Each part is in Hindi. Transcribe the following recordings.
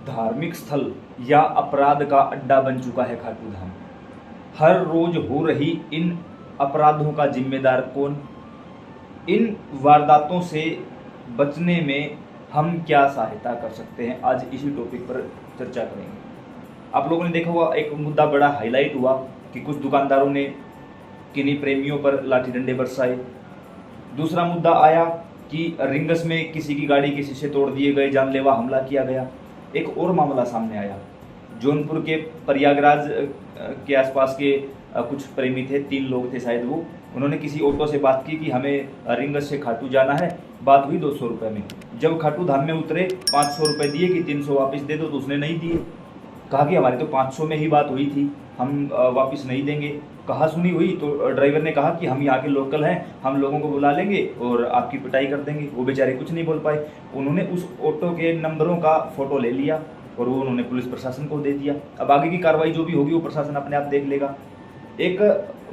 धार्मिक स्थल या अपराध का अड्डा बन चुका है खाटू धाम। हर रोज हो रही इन अपराधों का जिम्मेदार कौन? इन वारदातों से बचने में हम क्या सहायता कर सकते हैं, आज इसी टॉपिक पर चर्चा करेंगे। आप लोगों ने देखा हुआ एक मुद्दा बड़ा हाईलाइट हुआ कि कुछ दुकानदारों ने किन्हीं प्रेमियों पर लाठी डंडे बरसाए। दूसरा मुद्दा आया कि रिंगस में किसी की गाड़ी के शीशे तोड़ दिए गए, जानलेवा हमला किया गया। एक और मामला सामने आया, जौनपुर के प्रयागराज के आसपास के कुछ प्रेमी थे, 3 लोग थे शायद वो। उन्होंने किसी ऑटो से बात की कि हमें रिंगस से खाटू जाना है, बात हुई 200 रुपये में। जब खाटू धाम में उतरे 500 रुपये दिए कि 300 वापस दे दो, तो उसने नहीं दिए। कहा कि हमारी तो 500 में ही बात हुई थी, हम वापस नहीं देंगे। कहा सुनी हुई तो ड्राइवर ने कहा कि हम यहाँ के लोकल हैं, हम लोगों को बुला लेंगे और आपकी पिटाई कर देंगे। वो बेचारे कुछ नहीं बोल पाए। उन्होंने उस ऑटो के नंबरों का फ़ोटो ले लिया और वो उन्होंने पुलिस प्रशासन को दे दिया। अब आगे की कार्रवाई जो भी होगी वो प्रशासन अपने आप देख लेगा। एक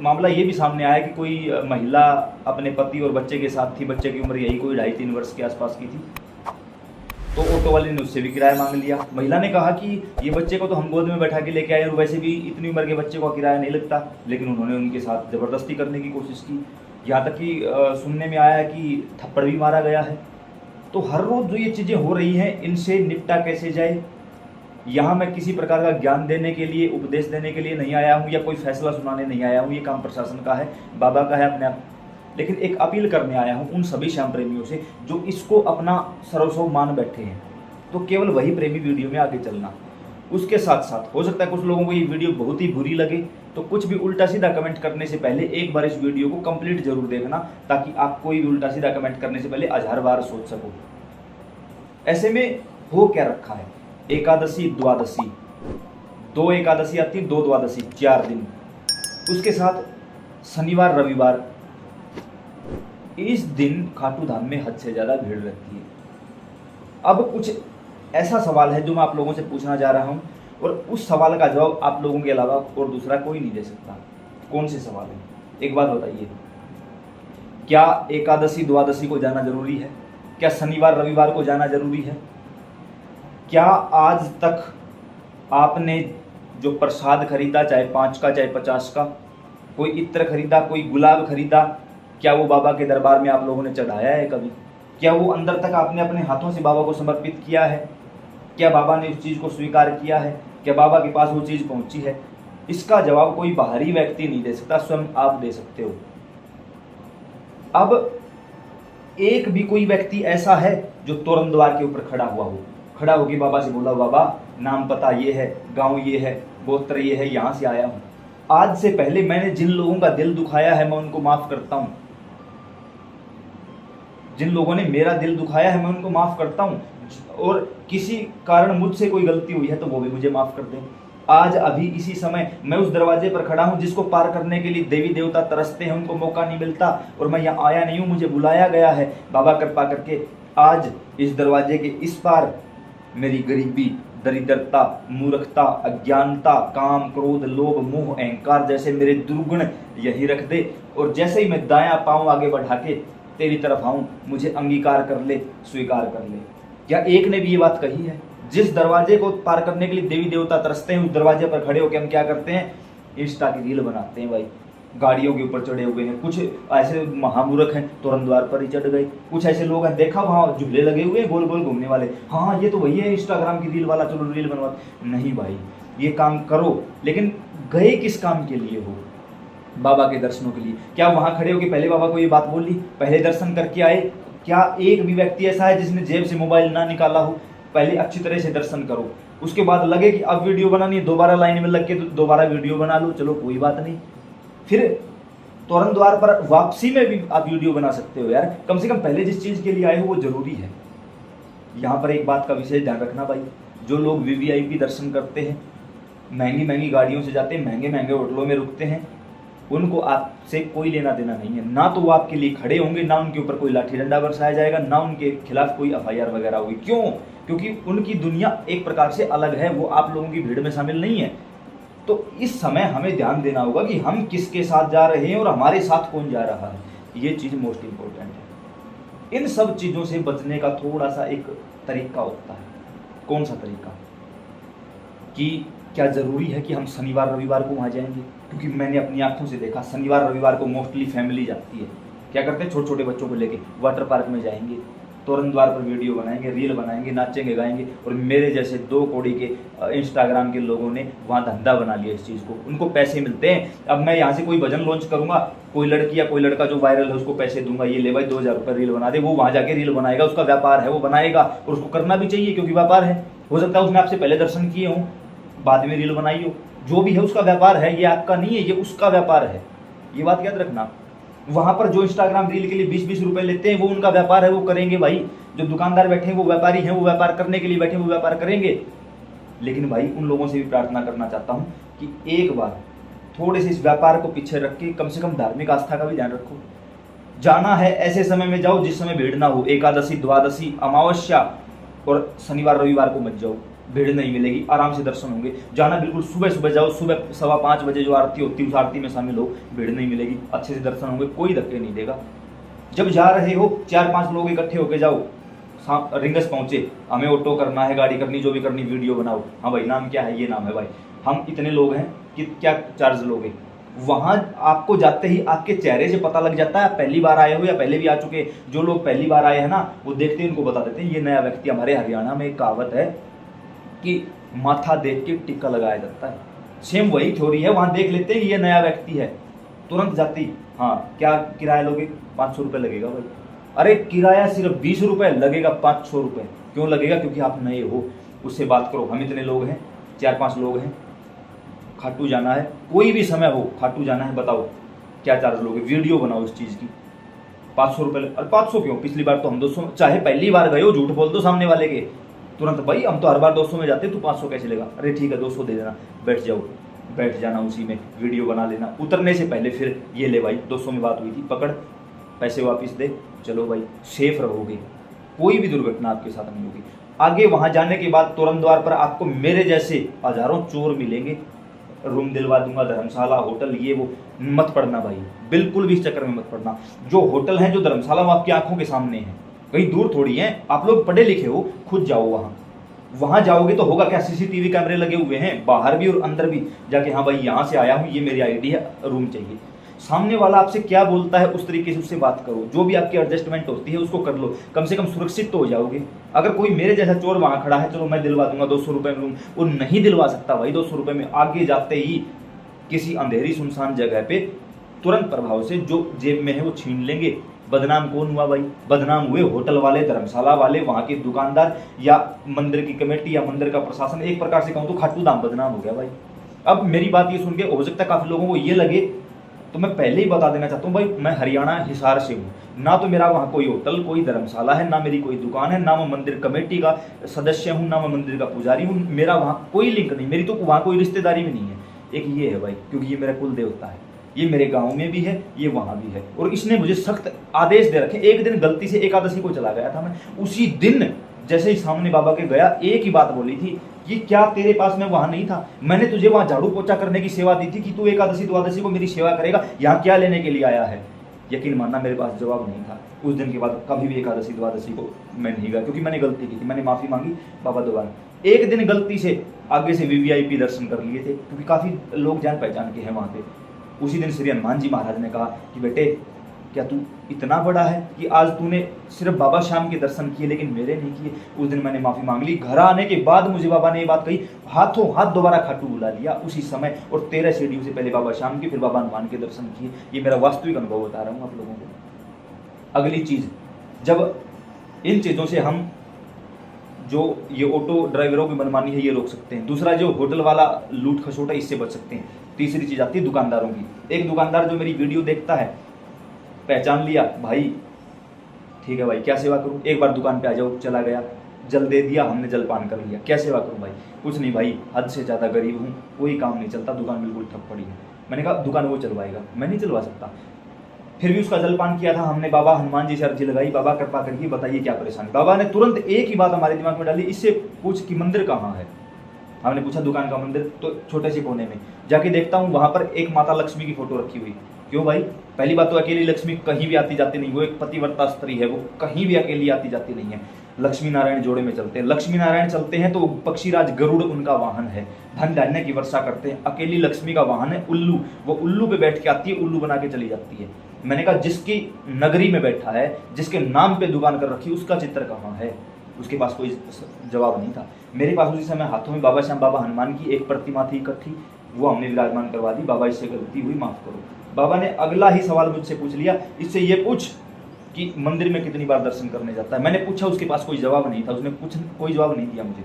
मामला ये भी सामने आया कि कोई महिला अपने पति और बच्चे के साथ थी। बच्चे की उम्र यही कोई 2.5-3 वर्ष के आसपास की थी। तो ऑटो वाले ने उससे भी किराया मांग लिया। महिला ने कहा कि ये बच्चे को तो हम गोद में बैठा के लेके आए और वैसे भी इतनी उम्र के बच्चे को किराया नहीं लगता, लेकिन उन्होंने उनके साथ ज़बरदस्ती करने की कोशिश की। यहाँ तक कि सुनने में आया कि थप्पड़ भी मारा गया है। तो हर रोज़ जो ये चीज़ें हो रही हैं, इनसे निपटा कैसे जाए? यहाँ मैं किसी प्रकार का ज्ञान देने के लिए, उपदेश देने के लिए नहीं आया हूँ या कोई फैसला सुनाने नहीं आया हूँ। ये काम प्रशासन का है, बाबा का है अपने आप। लेकिन एक अपील करने आया हूँ उन सभी श्याम प्रेमियों से जो इसको अपना सर्वस्व मान बैठे हैं। तो केवल वही प्रेमी वीडियो में आगे चलना। उसके साथ साथ हो सकता है कुछ लोगों को ये वीडियो बहुत ही बुरी लगे, तो कुछ भी उल्टा सीधा कमेंट करने से पहले एक बार इस वीडियो को कंप्लीट जरूर देखना, ताकि आप कोई भी उल्टा सीधा कमेंट करने से पहले 1000 बार सोच सको। ऐसे में हो क्या रखा है, एकादशी द्वादशी, 2 एकादशी आती, 2 द्वादशी, 4 दिन। उसके साथ शनिवार रविवार, इस दिन खाटू धाम में हद से ज़्यादा भीड़ रहती है। अब कुछ ऐसा सवाल है जो मैं आप लोगों से पूछना जा रहा हूं, और उस सवाल का जवाब आप लोगों के अलावा और दूसरा कोई नहीं दे सकता। कौन से सवाल है? एक बात बताइए, क्या एकादशी द्वादशी को जाना जरूरी है? क्या शनिवार रविवार को जाना जरूरी है? क्या आज तक आपने जो प्रसाद खरीदा, चाहे 5 का चाहे 50 का, कोई इत्र खरीदा, कोई गुलाब खरीदा, क्या वो बाबा के दरबार में आप लोगों ने चढ़ाया है कभी? क्या वो अंदर तक आपने अपने हाथों से बाबा को समर्पित किया है? क्या बाबा ने उस चीज़ को स्वीकार किया है? क्या बाबा के पास वो चीज़ पहुंची है? इसका जवाब कोई बाहरी व्यक्ति नहीं दे सकता, स्वयं आप दे सकते हो। अब एक भी कोई व्यक्ति ऐसा है जो तोरण द्वार के ऊपर खड़ा हुआ हो, खड़ा होकर बाबा से बोला, बाबा नाम पता ये है, गांव ये है, गोत्र ये है, यहाँ से आया हूँ, आज से पहले मैंने जिन लोगों का दिल दुखाया है मैं उनको माफ़ करता हूँ, जिन लोगों ने मेरा दिल दुखाया है मैं उनको माफ़ करता हूँ, और किसी कारण मुझसे कोई गलती हुई है तो वो भी मुझे माफ़ कर दें। आज अभी इसी समय मैं उस दरवाजे पर खड़ा हूँ जिसको पार करने के लिए देवी देवता तरसते हैं, उनको मौका नहीं मिलता, और मैं यहाँ आया नहीं हूँ, मुझे बुलाया गया है बाबा कृपा करके। आज इस दरवाजे के इस पार मेरी गरीबी, दरिद्रता, मूर्खता, अज्ञानता, काम, क्रोध, लोभ, मोह, अहंकार जैसे मेरे दुर्गुण यही रख दे, और जैसे ही मैं दायां पाँव आगे बढ़ा के तेरी तरफ आऊं, मुझे अंगीकार कर ले, स्वीकार कर ले। क्या एक ने भी ये बात कही है? जिस दरवाजे को पार करने के लिए देवी देवता तरसते हैं, उस दरवाजे पर खड़े होकर हम क्या करते हैं? इंस्टा की रील बनाते हैं भाई, गाड़ियों के ऊपर चढ़े हुए हैं। कुछ ऐसे महामूर्ख हैं तोरण द्वार पर ही चढ़ गए। कुछ ऐसे लोग हैं, देखा वहाँ झूले लगे हुए हैं गोल गोल घूमने वाले, हाँ ये तो वही है इंस्टाग्राम की रील वाला, चलो रील बनवा। नहीं भाई, ये काम करो, लेकिन गए किस काम के लिए हो? बाबा के दर्शनों के लिए। क्या वहाँ खड़े होकर पहले बाबा को ये बात बोली, पहले दर्शन करके आए? क्या एक भी व्यक्ति ऐसा है जिसने जेब से मोबाइल ना निकाला हो? पहले अच्छी तरह से दर्शन करो, उसके बाद लगे कि अब वीडियो बनानी है, दोबारा लाइन में लग के दोबारा वीडियो बना लो, चलो कोई बात नहीं। फिर तोरण द्वार पर वापसी में भी आप वीडियो बना सकते हो यार, कम से कम पहले जिस चीज़ के लिए आए हो वो जरूरी है। यहाँ पर एक बात का विशेष ध्यान रखना भाई, जो लोग वीवीआईपी दर्शन करते हैं, महंगी महंगी गाड़ियों से जाते हैं, महंगे महंगे होटलों में रुकते हैं, उनको आपसे कोई लेना देना नहीं है। ना तो वो आपके लिए खड़े होंगे, ना उनके ऊपर कोई लाठी डंडा बरसाया जाएगा, ना उनके खिलाफ कोई एफआईआर वगैरह होगी। क्यों? क्योंकि उनकी दुनिया एक प्रकार से अलग है, वो आप लोगों की भीड़ में शामिल नहीं है। तो इस समय हमें ध्यान देना होगा कि हम किसके साथ जा रहे हैं और हमारे साथ कौन जा रहा है, ये चीज़ मोस्ट इम्पोर्टेंट है। इन सब चीज़ों से बचने का थोड़ा सा एक तरीका होता है। कौन सा तरीका? कि क्या ज़रूरी है कि हम शनिवार रविवार को वहाँ जाएंगे, क्योंकि मैंने अपनी आंखों से देखा शनिवार रविवार को मोस्टली फैमिली जाती है। क्या करते हैं, छोटे छोटे बच्चों को लेके वाटर पार्क में जाएंगे, तोरण द्वार पर वीडियो बनाएंगे, रील बनाएंगे, नाचेंगे गाएंगे। और मेरे जैसे 2 कौड़ी के इंस्टाग्राम के लोगों ने वहाँ धंधा बना लिया इस चीज़ को, उनको पैसे मिलते हैं। अब मैं यहाँ से कोई भजन लॉन्च करूँगा, कोई लड़की या कोई लड़का जो वायरल है उसको पैसे दूंगा, ये ले भाई 2000 रुपये रील बना दे, वो वहाँ जाके रील बनाएगा, उसका व्यापार है, वो बनाएगा और उसको करना भी चाहिए क्योंकि व्यापार है। हो सकता है उसने आपसे पहले दर्शन किए हों, बाद में रील बनाई हो, जो भी है उसका व्यापार है, ये आपका नहीं है, ये उसका व्यापार है, ये बात याद रखना। वहां पर जो इंस्टाग्राम रील के लिए 20-20 रुपए लेते हैं वो उनका व्यापार है, वो करेंगे भाई। जो दुकानदार बैठे हैं वो व्यापारी हैं, वो व्यापार करने के लिए बैठे, वो व्यापार करेंगे। लेकिन भाई उन लोगों से भी प्रार्थना करना चाहता हूं कि एक बार थोड़े से इस व्यापार को पीछे रख के कम से कम धार्मिक आस्था का भी ध्यान रखो। जाना है ऐसे समय में जाओ जिस समय भीड़ ना हो, एकादशी, द्वादशी, अमावस्या और शनिवार रविवार को मत जाओ, भीड़ नहीं मिलेगी, आराम से दर्शन होंगे। जाना बिल्कुल सुबह सुबह जाओ, सुबह 5:15 बजे जो आरती होती है उस आरती में शामिल हो, भीड़ नहीं मिलेगी, अच्छे से दर्शन होंगे, कोई धक्के नहीं देगा। जब जा रहे हो 4-5 लोग इकट्ठे होके जाओ, रिंगस पहुंचे, हमें ऑटो करना है, गाड़ी करनी, जो भी करनी, वीडियो बनाओ, हाँ भाई नाम क्या है, ये नाम है भाई, हम इतने लोग हैं कि क्या चार्ज लोगे। वहां आपको जाते ही आपके चेहरे से पता लग जाता है, पहली बार आए हो या पहले भी आ चुके। जो लोग पहली बार आए हैं ना, वो देखते हैं, उनको बता देते हैं ये नया व्यक्ति। हमारे हरियाणा में एक कहावत है कि माथा देख के टिक्का लगाया जाता है, सेम वही थ्योरी है। वहां देख लेते हैं ये नया व्यक्ति है, तुरंत जाती, हाँ क्या किराया लोगे, 500 रुपये लगेगा भाई। अरे किराया सिर्फ 20 रुपये लगेगा, 500 रुपये क्यों लगेगा, क्योंकि आप नए हो, उससे बात करो। हम इतने लोग हैं, 4-5 लोग हैं, खाटू जाना है, कोई भी समय हो खाटू जाना है, बताओ क्या चार्ज लोगे, वीडियो बनाओ इस चीज़ की, 500 रुपये। अरे 500 क्यों, पिछली बार तो हम 200, चाहे पहली बार गए हो झूठ बोल दो सामने वाले के, तुरंत भाई हम तो हर बार 200 में जाते, तू 500 कैसे लेगा। अरे ठीक है 200 दे देना, बैठ जाओ, बैठ जाना, उसी में वीडियो बना लेना। उतरने से पहले फिर ये ले भाई 200 में बात हुई थी, पकड़, पैसे वापस दे, चलो भाई, सेफ रहोगे, कोई भी दुर्घटना आपके साथ नहीं होगी। आगे वहां जाने के बाद तोरण द्वार पर आपको मेरे जैसे हजारों चोर मिलेंगे, रूम दिलवा दूंगा, धर्मशाला, होटल, ये वो, मत पड़ना भाई, बिल्कुल भी इस चक्कर में मत पड़ना। जो होटल है, जो धर्मशाला, वो आपकी आंखों के सामने है, कहीं दूर थोड़ी है। आप लोग पढ़े लिखे हो, खुद जाओ वहां जाओगे तो होगा क्या, सीसीटीवी कैमरे लगे हुए हैं बाहर भी और अंदर भी, जाके हाँ भाई यहाँ से आया हूँ, ये मेरी आईडी है, रूम चाहिए। सामने वाला आपसे क्या बोलता है उस तरीके से उससे बात करो, जो भी आपकी एडजस्टमेंट होती है उसको कर लो, कम से कम सुरक्षित तो हो जाओगे। अगर कोई मेरे जैसा चोर वहां खड़ा है, चलो मैं दिलवा दूंगा 200 रुपये में रूम, वो नहीं दिलवा सकता भाई 200 रुपये में। आगे जाते ही किसी अंधेरी सुनसान जगह पे तुरंत प्रभाव से जो जेब में है वो छीन लेंगे। बदनाम कौन हुआ भाई, बदनाम हुए होटल वाले, धर्मशाला वाले, वहां के दुकानदार या मंदिर की कमेटी या मंदिर का प्रशासन। एक प्रकार से कहूँ तो खाटू धाम बदनाम हो गया भाई। अब मेरी बात ये सुन के हो सकता है काफी लोगों को ये लगे, तो मैं पहले ही बता देना चाहता हूँ भाई, मैं हरियाणा हिसार से हूँ, ना तो मेरा वहाँ कोई होटल, कोई धर्मशाला है, ना मेरी कोई दुकान है, ना मैं मंदिर कमेटी का सदस्य हूँ, ना मैं मंदिर का पुजारी हूँ, मेरा वहाँ कोई लिंक नहीं, मेरी तो वहाँ कोई रिश्तेदारी भी नहीं है। एक ये है भाई, क्योंकि ये मेरा कुल देवता है, ये मेरे गांव में भी है, ये वहाँ भी है, और इसने मुझे सख्त आदेश दे रखे। एक दिन गलती से एकादशी को चला गया था मैं, उसी दिन जैसे ही सामने बाबा के गया, एक ही बात बोली थी कि क्या तेरे पास मैं वहां नहीं था, मैंने तुझे वहां झाड़ू पोछा करने की सेवा दी थी कि तू एकादशी द्वादशी को मेरी सेवा करेगा, यहाँ क्या लेने के लिए आया है। यकीन मानना मेरे पास जवाब नहीं था। उस दिन के बाद कभी भी एकादशी द्वादशी को मैं नहीं गया, क्योंकि मैंने गलती की थी, मैंने माफी मांगी बाबा दोबारा। एक दिन गलती से आगे से वीवीआईपी दर्शन कर लिए थे, क्योंकि काफी लोग जान पहचान के हैं वहां पे। उसी दिन श्री हनुमान जी महाराज ने कहा कि बेटे क्या तू इतना बड़ा है कि आज तूने सिर्फ बाबा श्याम के दर्शन किए लेकिन मेरे नहीं किए। उस दिन मैंने माफी मांग ली। घर आने के बाद मुझे बाबा ने ये बात कही, हाथों हाथ दोबारा खाटू बुला लिया उसी समय, और 13 सीढ़ियों से पहले बाबा श्याम के, फिर बाबा हनुमान के दर्शन किए। ये मेरा वास्तविक अनुभव बता रहा हूँ आप लोगों को। अगली चीज, जब इन चीजों से हम जो ये ऑटो ड्राइवरों की मनमानी है ये रोक सकते हैं। दूसरा जो होटल वाला लूट खसोट है इससे बच सकते हैं। तीसरी चीज आती है दुकानदारों की। एक दुकानदार जो मेरी वीडियो देखता है, पहचान लिया भाई, ठीक है भाई क्या सेवा करूं, एक बार दुकान पे आ जाओ, चला गया, जल दे दिया, हमने जलपान कर लिया, क्या सेवा करूं भाई, कुछ नहीं भाई, हद से ज़्यादा गरीब हूं, कोई काम नहीं चलता, दुकान बिल्कुल ठप पड़ी है। मैंने कहा दुकान वो चलवाएगा, मैं नहीं चलवा सकता। फिर भी उसका जलपान किया था हमने, बाबा हनुमान जी से अर्जी लगाई, बाबा कृपा करके बताइए क्या परेशानी। बाबा ने तुरंत एक ही बात हमारे दिमाग में डाली, इससे पूछ कि मंदिर कहाँ है। हमने पूछा दुकान का मंदिर, तो छोटे से कोने में। जाके देखता हूँ वहां पर एक माता लक्ष्मी की फोटो रखी हुई। क्यों भाई, पहली बात तो अकेली लक्ष्मी कहीं भी आती जाती नहीं, वो एक पतिव्रता स्त्री है, वो कहीं भी अकेली आती जाती नहीं है। लक्ष्मी नारायण जोड़े में चलते हैं। लक्ष्मी नारायण चलते हैं तो पक्षीराज गरुड़ उनका वाहन है, धन धान्य की वर्षा करते हैं। अकेली लक्ष्मी का वाहन है उल्लू, वो उल्लू पे बैठ के आती है, उल्लू बना के चली जाती है। मैंने कहा जिसकी नगरी में बैठा है, जिसके नाम पे दुकान कर रखी, उसका चित्र कहाँ है? उसके पास कोई जवाब नहीं था। मेरे पास उसी समय हाथों में बाबा श्याम बाबा हनुमान की एक प्रतिमा थी इकट्ठी, वो हमने विराजमान करवा दी। बाबा इससे गलती हुई, माफ करो। बाबा ने अगला ही सवाल मुझसे पूछ लिया, इससे ये पूछ कि मंदिर में कितनी बार दर्शन करने जाता है। मैंने पूछा, उसके पास कोई जवाब नहीं था, उसने कोई जवाब नहीं दिया मुझे।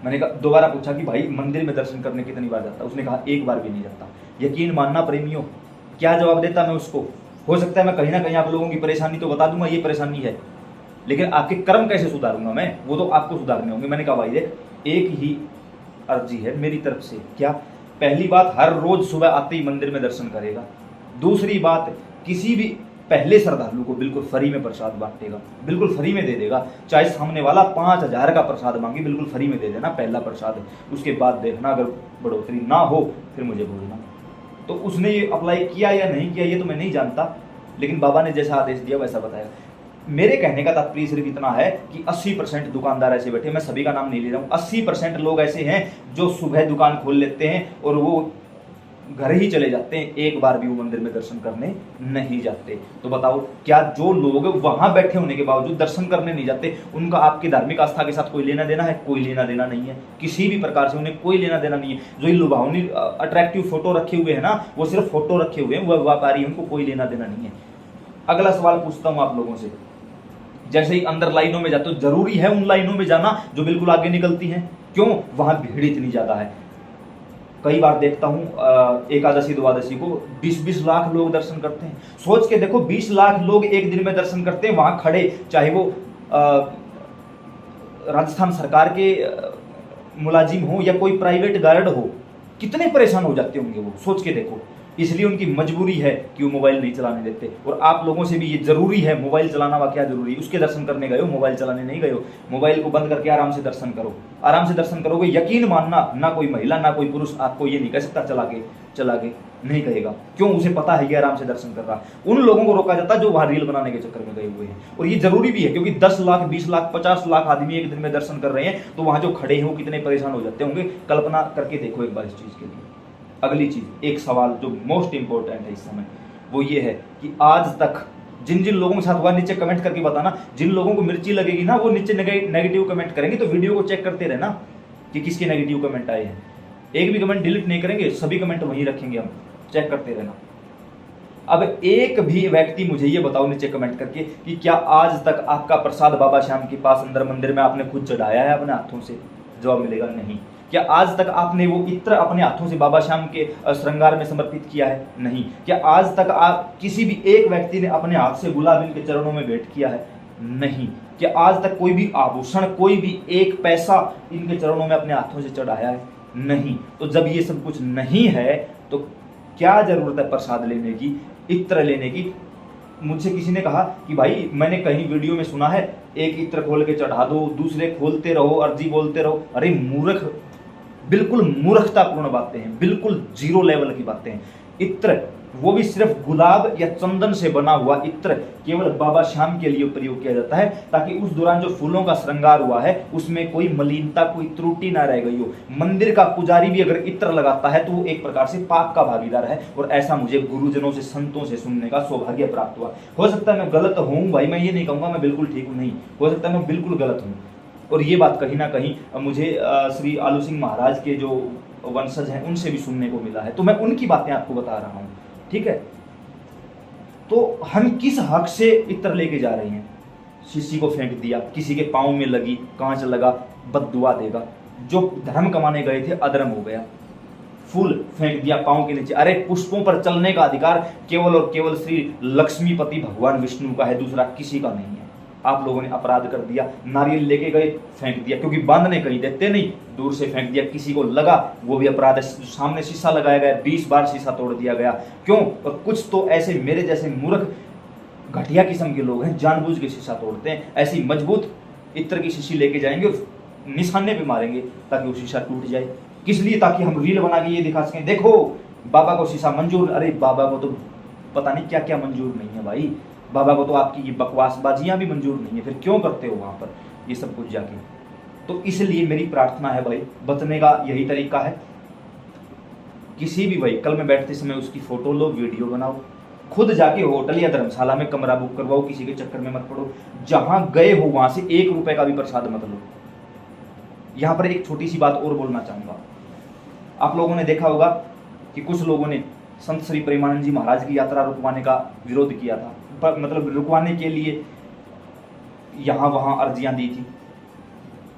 मैंने कहा, दोबारा पूछा कि भाई मंदिर में दर्शन करने कितनी बार जाता है? उसने कहा एक बार भी नहीं जाता। यकीन मानना प्रेमियों, क्या जवाब देता मैं उसको? हो सकता है मैं कहीं ना कहीं आप लोगों की परेशानी तो बता दूंगा, ये परेशानी है, लेकिन आपके कर्म कैसे सुधारूंगा मैं, वो तो आपको सुधारने होंगे। मैंने कहा भाई देख, एक ही अर्जी है मेरी तरफ से। क्या? पहली बात, हर रोज सुबह आते ही मंदिर में दर्शन करेगा। दूसरी बात, किसी भी पहले श्रद्धालु को बिल्कुल फ्री में प्रसाद बांटेगा, बिल्कुल फ्री में दे देगा। चाहे सामने वाला 5,000 का प्रसाद मांगे, बिल्कुल फ्री में दे देना पहला प्रसाद। उसके बाद देखना अगर बढ़ोतरी ना हो फिर मुझे बोलना। तो उसने ये अप्लाई किया या नहीं किया ये तो मैं नहीं जानता, लेकिन बाबा ने जैसा आदेश दिया वैसा बताया। मेरे कहने का तात्पर्य सिर्फ इतना है कि 80% दुकानदार ऐसे बैठे, मैं सभी का नाम नहीं ले रहा हूँ, 80% लोग ऐसे हैं जो सुबह दुकान खोल लेते हैं और वो घर ही चले जाते हैं, एक बार भी वो मंदिर में दर्शन करने नहीं जाते। तो बताओ, क्या जो लोग वहां बैठे होने के बावजूद दर्शन करने नहीं जाते, उनका आपकी धार्मिक आस्था के साथ कोई लेना देना है? कोई लेना देना नहीं है, किसी भी प्रकार से उन्हें कोई लेना देना नहीं है। जो ये लुभावनी अट्रैक्टिव फोटो रखे हुए हैं ना, वो सिर्फ फोटो रखे हुए हैं, वह व्यापारी, उनको कोई लेना देना नहीं है। अगला सवाल पूछता हूं आप लोगों से, जैसे ही अंदर लाइनों में जाते हो, जरूरी है उन लाइनों में जाना जो बिल्कुल आगे निकलती हैं? क्यों? वहां भीड़ इतनी ज्यादा है। कई बार देखता हूं एकादशी द्वादशी को 20-20 लाख लोग दर्शन करते हैं। सोच के देखो, 20 लाख लोग एक दिन में दर्शन करते हैं, वहां खड़े, चाहे वो राजस्थान सरकार के मुलाजिम हो या कोई प्राइवेट गार्ड हो, कितने परेशान हो जाते होंगे वो, सोच के देखो। इसलिए उनकी मजबूरी है कि वो मोबाइल नहीं चलाने देते। और आप लोगों से भी ये जरूरी है, मोबाइल चलाना वा क्या जरूरी है? उसके दर्शन करने गए हो, मोबाइल चलाने नहीं गए हो। मोबाइल को बंद करके आराम से दर्शन करो, आराम से दर्शन करोगे, यकीन मानना, ना कोई महिला ना कोई पुरुष आपको ये नहीं कह सकता चला के नहीं कहेगा। क्यों? उसे पता है ये आराम से दर्शन कर रहा। उन लोगों को रोका जाता है जो वहां रील बनाने के चक्कर में गए हुए हैं। और ये जरूरी भी है, क्योंकि 10 लाख 20 लाख 50 लाख आदमी एक दिन में दर्शन कर रहे हैं, तो वहां जो खड़े हैं वो कितने परेशान हो जाते होंगे। कल्पना करके देखो एक बार इस चीज के लिए। अगली चीज, एक सवाल जो मोस्ट इंपॉर्टेंट है इस समय, वो ये है कि आज तक जिन जिन लोगों के साथ हुआ, नीचे कमेंट करके बताना। जिन लोगों को मिर्ची लगेगी ना, वो नीचे नेगेटिव कमेंट करेंगे, तो वीडियो को चेक करते रहना कि किसके नेगेटिव कमेंट आए हैं। एक भी कमेंट डिलीट नहीं करेंगे, सभी कमेंट वहीं रखेंगे, हम चेक करते रहना। अब एक भी व्यक्ति मुझे ये बताओ नीचे कमेंट करके कि क्या आज तक आपका प्रसाद बाबा श्याम के पास अंदर मंदिर में आपने खुद चढ़ाया है अपने हाथों से? जवाब मिलेगा नहीं। क्या आज तक आपने वो इत्र अपने हाथों से बाबा श्याम के श्रृंगार में समर्पित किया है? नहीं। क्या आज तक आप किसी भी एक व्यक्ति ने अपने हाथ से गुलाब इनके चरणों में भेंट किया है? नहीं। क्या आज तक कोई भी आभूषण, कोई भी एक पैसा इनके चरणों में अपने हाथों से चढ़ाया है? नहीं। तो जब ये सब कुछ नहीं है तो क्या जरूरत है प्रसाद लेने की, इत्र लेने की? मुझसे किसी ने कहा कि भाई मैंने कहीं वीडियो में सुना है, एक इत्र खोल के चढ़ा दो, दूसरे खोलते रहो, अर्जी बोलते रहो। अरे मूर्ख, बिल्कुल मूर्खतापूर्ण बातें हैं, बिल्कुल जीरो लेवल की बातें हैं। इत्र, वो भी सिर्फ गुलाब या चंदन से बना हुआ इत्र, केवल बाबा श्याम के लिए प्रयोग किया जाता है, ताकि उस दौरान जो फूलों का श्रृंगार हुआ है उसमें कोई मलिनता, कोई त्रुटि ना रह गई हो। मंदिर का पुजारी भी अगर इत्र लगाता है तो वो एक प्रकार से पाप का भागीदार है। और ऐसा मुझे गुरुजनों से, संतों से सुनने का सौभाग्य प्राप्त हुआ। हो सकता है मैं गलत हूँ भाई, मैं ये नहीं कहूँगा मैं बिल्कुल ठीक हूँ, नहीं, हो सकता है मैं बिल्कुल गलत हूँ। और ये बात कहीं ना कहीं मुझे श्री आलू सिंह महाराज के जो वंशज हैं उनसे भी सुनने को मिला है, तो मैं उनकी बातें आपको बता रहा हूँ, ठीक है। तो हम किस हक से इत्र लेके जा रहे हैं? शिष्य को फेंक दिया, किसी के पाँव में लगी, कांच लगा, बद्दुआ देगा। जो धर्म कमाने गए थे अधर्म हो गया। फूल फेंक दिया पाँव के नीचे। अरे पुष्पों पर चलने का अधिकार केवल और केवल श्री लक्ष्मीपति भगवान विष्णु का है, दूसरा किसी का नहीं है। आप लोगों ने अपराध कर दिया, नारियल लेके गए, फेंक दिया, क्योंकि बांधने कहीं देते नहीं, दूर से फेंक दिया, किसी को लगा वो भी अपराध है। सामने शीशा लगाया गया, 20 बार शीशा तोड़ दिया गया, क्यों? और कुछ तो ऐसे मेरे जैसे मूर्ख घटिया किस्म के लोग हैं, जानबूझ के शीशा तोड़ते हैं। ऐसी मजबूत इत्र की शीशी लेके जाएंगे और निशाने पे मारेंगे ताकि वो शीशा टूट जाए। किस लिए? ताकि हम रील बना के ये दिखा सकें, देखो बाबा को शीशा मंजूर। अरे बाबा को तो पता नहीं क्या क्या मंजूर नहीं है भाई। बाबा को तो आपकी ये बकवासबाजियां भी मंजूर नहीं है, फिर क्यों करते हो वहां पर ये सब कुछ जाके। तो इसलिए मेरी प्रार्थना है भाई, बचने का यही तरीका है, किसी भी व्हीकल में बैठते समय उसकी फोटो लो, वीडियो बनाओ, खुद जाके होटल या धर्मशाला में कमरा बुक करवाओ, किसी के चक्कर में मत पड़ो, जहां गए हो वहां से 1 रुपए का भी प्रसाद मत लो। यहां पर एक छोटी सी बात और बोलना चाहूंगा। आप लोगों ने देखा होगा कि कुछ लोगों ने संत श्री प्रेमानंद जी महाराज की यात्रा रुकवाने का विरोध किया था, मतलब रुकवाने के लिए यहां वहां अर्जियां दी थी।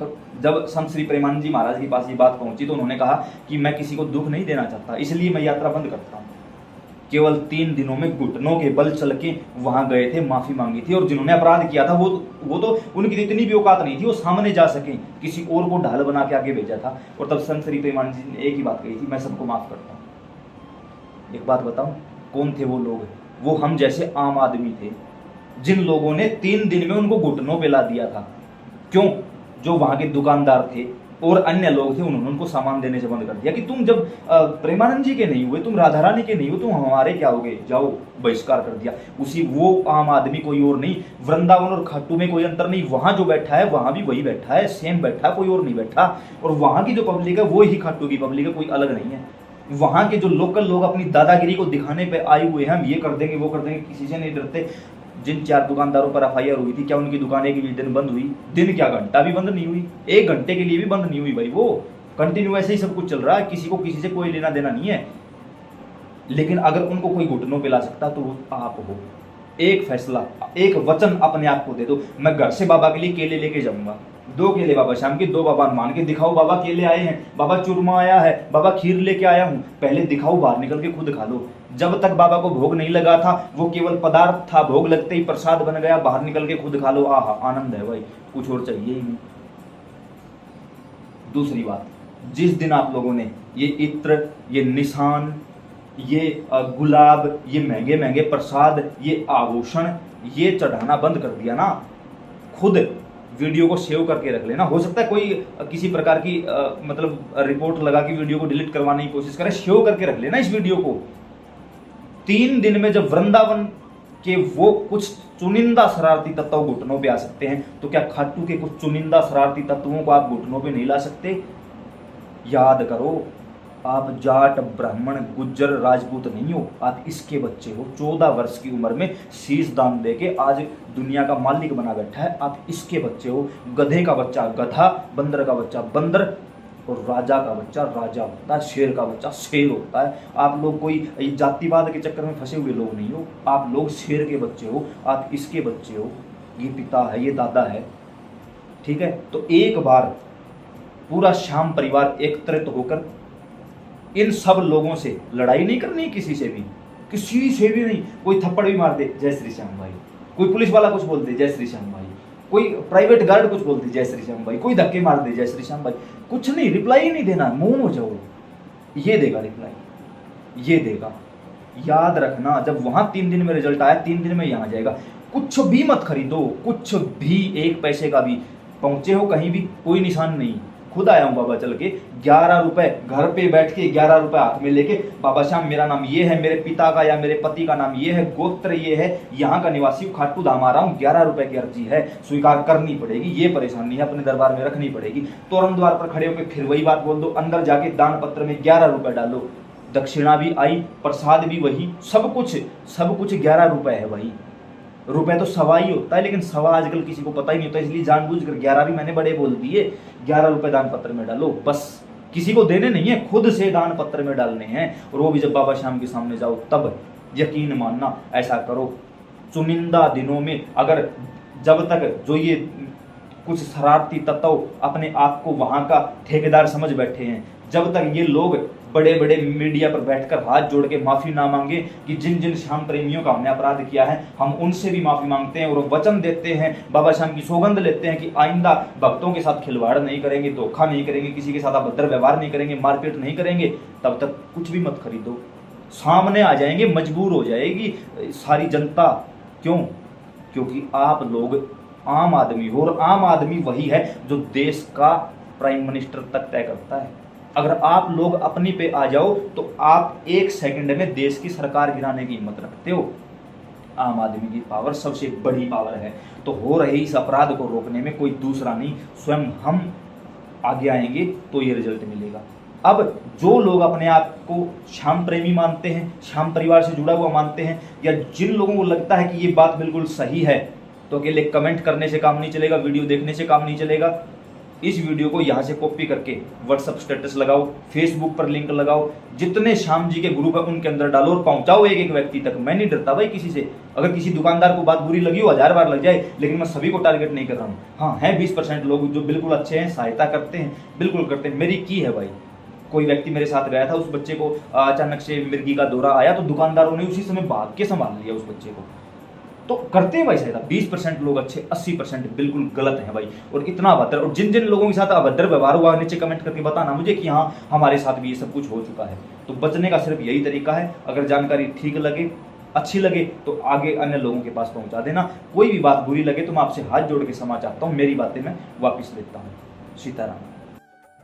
तो जब संत श्री प्रेमानंद जी महाराज के पास ये बात पहुंची तो उन्होंने कहा कि मैं किसी को दुख नहीं देना चाहता, इसलिए मैं यात्रा बंद करता हूं। केवल 3 दिनों में घुटनों के बल चल के वहां गए थे, माफी मांगी थी, और जिन्होंने अपराध किया था वो तो उनकी इतनी भी औकात नहीं थी वो सामने जा सके, किसी और को ढाल बना के आगे भेजा था। और तब संत श्री प्रेमानंद जी ने एक ही बात कही थी, मैं सबको माफ करता हूं। एक बात बताऊं, कौन थे वो लोग? वो हम जैसे आम आदमी थे, जिन लोगों ने 3 दिन में उनको घुटनों पे ला दिया था। क्यों? जो वहां के दुकानदार थे और अन्य लोग थे, उन्होंने उनको सामान देने से बंद कर दिया कि तुम जब प्रेमानंद जी के नहीं हुए, तुम राधा रानी के नहीं हुए, तुम हमारे क्या होगे, जाओ, बहिष्कार कर दिया। उसी वो आम आदमी, कोई और नहीं। वृंदावन और खाटू में कोई अंतर नहीं, वहां जो बैठा है वहां भी वही बैठा है, सेम बैठा है, कोई और नहीं बैठा। और वहां की जो पब्लिक है वो ही खाटू की पब्लिक है, कोई अलग नहीं है। वहां के जो लोकल लोग अपनी दादागिरी को दिखाने पे आए हुए हैं, हम ये कर देंगे वो कर देंगे, किसी से नहीं डरते। जिन 4 दुकानदारों पर FIR हुई थी, क्या उनकी दुकान एक भी दिन बंद हुई? दिन क्या, घंटा भी बंद नहीं हुई, 1 घंटे के लिए भी बंद नहीं हुई भाई। वो कंटिन्यू ऐसे ही सब कुछ चल रहा है, किसी को किसी से कोई लेना देना नहीं है। लेकिन अगर उनको कोई घुटनों पे ला सकता तो वो आप हो। एक फैसला, एक वचन अपने आप को दे दो, मैं घर से बाबा के लिए केले लेके जाऊंगा, 2 केले बाबा शाम के, 2 बाबा मान के दिखाओ, बाबा केले आए हैं, बाबा चूरमा आया है, बाबा खीर लेके आया हूं, पहले दिखाओ, बाहर निकल के खुद खा लो। जब तक बाबा को भोग नहीं लगा था वो केवल पदार्थ था, भोग लगते ही प्रसाद बन गया, बाहर निकल के खुद खा लो, आहा आनंद है भाई, कुछ और चाहिए ही नहीं। दूसरी बात, जिस दिन आप लोगों ने ये इत्र, ये निशान, ये गुलाब, ये महंगे महंगे प्रसाद, ये आभूषण, ये चढ़ाना बंद कर दिया ना, खुद वीडियो को सेव करके रख लेना। हो सकता है कोई किसी प्रकार की मतलब रिपोर्ट लगा के वीडियो को डिलीट करवाने की कोशिश करे, सेव करके रख लेना इस वीडियो को। 3 दिन में जब वृंदावन के वो कुछ चुनिंदा शरारती तत्व घुटनों पे आ सकते हैं, तो क्या खाटू के कुछ चुनिंदा शरारती तत्वों को आप घुटनों पे नहीं ला सकते? याद करो, आप जाट, ब्राह्मण, गुज्जर, राजपूत नहीं हो, आप इसके बच्चे हो। 14 वर्ष की उम्र में शीश दान देके आज दुनिया का मालिक बना बैठा है, आप इसके बच्चे हो। गधे का बच्चा गधा, बंदर का बच्चा बंदर, और राजा का बच्चा राजा होता है, शेर का बच्चा शेर होता है। आप लोग कोई जातिवाद के चक्कर में फंसे हुए लोग नहीं हो, आप लोग शेर के बच्चे हो, आप इसके बच्चे हो। ये पिता है, ये दादा है, ठीक है। तो एक बार पूरा श्याम परिवार एकत्रित होकर इन सब लोगों से लड़ाई नहीं करनी, किसी से भी, किसी से भी नहीं। कोई थप्पड़ भी मार दे, जय श्री श्याम भाई, कोई पुलिस वाला कुछ बोल दे, जय श्री श्याम भाई, कोई प्राइवेट गार्ड कुछ बोल दे, जय श्री श्याम भाई, कोई धक्के मार दे, जय श्री श्याम भाई, कुछ नहीं, रिप्लाई ही नहीं देना, मौन हो जाओ। ये देगा रिप्लाई, ये देगा। याद रखना, जब वहां 3 दिन में रिजल्ट आया, 3 दिन में यहां जाएगा। कुछ भी मत खरीदो, कुछ भी, 1 पैसे का भी। पहुंचे हो कहीं भी, कोई निशान नहीं, खुद आया हूं बाबा चल के, 11 रुपए घर पे बैठ के, 11 रुपए हाथ में लेके, बाबा श्याम मेरा नाम ये है, मेरे पिता का या मेरे पति का नाम ये है, गोत्र ये है, यहाँ का निवासी खाटू धाम आ रहा हूँ, 11 रुपए की अर्जी है, स्वीकार करनी पड़ेगी, ये परेशानी है, अपने दरबार में रखनी पड़ेगी। तोरण द्वार पर खड़े होकर फिर वही बात बोल दो, अंदर जाके दान पत्र में 11 रुपए डालो, दक्षिणा भी आई, प्रसाद भी वही, सब कुछ 11 रुपए है भाई। रुपए तो सवा ही होता है, लेकिन सवा आजकल किसी को पता ही नहीं होता, इसलिए जानबूझकर 11 भी मैंने बड़े बोल दिए। 11 रुपए दान पत्र में डालो, बस, किसी को देने नहीं है, खुद से दान पत्र में डालने हैं। और वो भी जब बाबा श्याम के सामने जाओ तब। यकीन मानना, ऐसा करो। चुनिंदा दिनों में, अगर जब तक जो ये कुछ शरारती तत्व अपने आप को वहां का ठेकेदार समझ बैठे हैं, जब तक ये लोग बड़े बड़े मीडिया पर बैठकर हाथ जोड़ के माफी ना मांगे कि जिन जिन श्याम प्रेमियों का हमने अपराध किया है, हम उनसे भी माफी मांगते हैं और वचन देते हैं, बाबा श्याम की सौगंध लेते हैं कि आइंदा भक्तों के साथ खिलवाड़ नहीं करेंगे, धोखा नहीं करेंगे, किसी के साथ अभद्र व्यवहार नहीं करेंगे, मारपीट नहीं करेंगे। तब तक कुछ भी मत खरीदो, सामने आ जाएंगे, मजबूर हो जाएगी सारी जनता। क्यों? क्योंकि आप लोग आम आदमी हो, और आम आदमी वही है जो देश का प्राइम मिनिस्टर तक तय करता है। अगर आप लोग अपनी पे आ जाओ तो आप 1 सेकंड में देश की सरकार गिराने की हिम्मत रखते हो। आम आदमी की पावर सबसे बड़ी पावर है। तो हो रहे इस अपराध को रोकने में कोई दूसरा नहीं, स्वयं हम आगे आएंगे तो ये रिजल्ट मिलेगा। अब जो लोग अपने आप को श्याम प्रेमी मानते हैं, श्याम परिवार से जुड़ा हुआ मानते हैं, या जिन लोगों को लगता है कि ये बात बिल्कुल सही है, तो अकेले कमेंट करने से काम नहीं चलेगा, वीडियो देखने से काम नहीं चलेगा। इस वीडियो को यहाँ से कॉपी करके व्हाट्सएप स्टेटस लगाओ, फेसबुक पर लिंक लगाओ, जितने श्याम जी के ग्रुप है उनके अंदर डालो और पहुंचाओ एक एक व्यक्ति तक। मैं नहीं डरता भाई किसी से। अगर किसी दुकानदार को बात बुरी लगी हो 1000 बार लग जाए, लेकिन मैं सभी को टारगेट नहीं कर रहा हूँ। हाँ, हैं 20% लोग जो बिल्कुल अच्छे हैं, सहायता करते हैं, बिल्कुल करते हैं। मेरी की है भाई। कोई व्यक्ति मेरे साथ गया था, उस बच्चे को अचानक से मिर्गी का दौरा आया तो दुकानदारों ने उसी समय भाग के संभाल लिया उस बच्चे को। तो करते हैं भाई सहायता। 20% लोग अच्छे, 80% बिल्कुल गलत है भाई, और इतना अभद्र। और जिन जिन लोगों के साथ अभद्र व्यवहार हुआ, नीचे कमेंट करके बताना मुझे कि हाँ हमारे साथ भी ये सब कुछ हो चुका है। तो बचने का सिर्फ यही तरीका है। अगर जानकारी ठीक लगे, अच्छी लगे, तो आगे अन्य लोगों के पास पहुंचा देना। कोई भी बात बुरी लगे तो मैं आपसे हाथ जोड़ के क्षमा चाहता हूँ, मेरी बातें मैं वापिस लेता हूँ। सीताराम।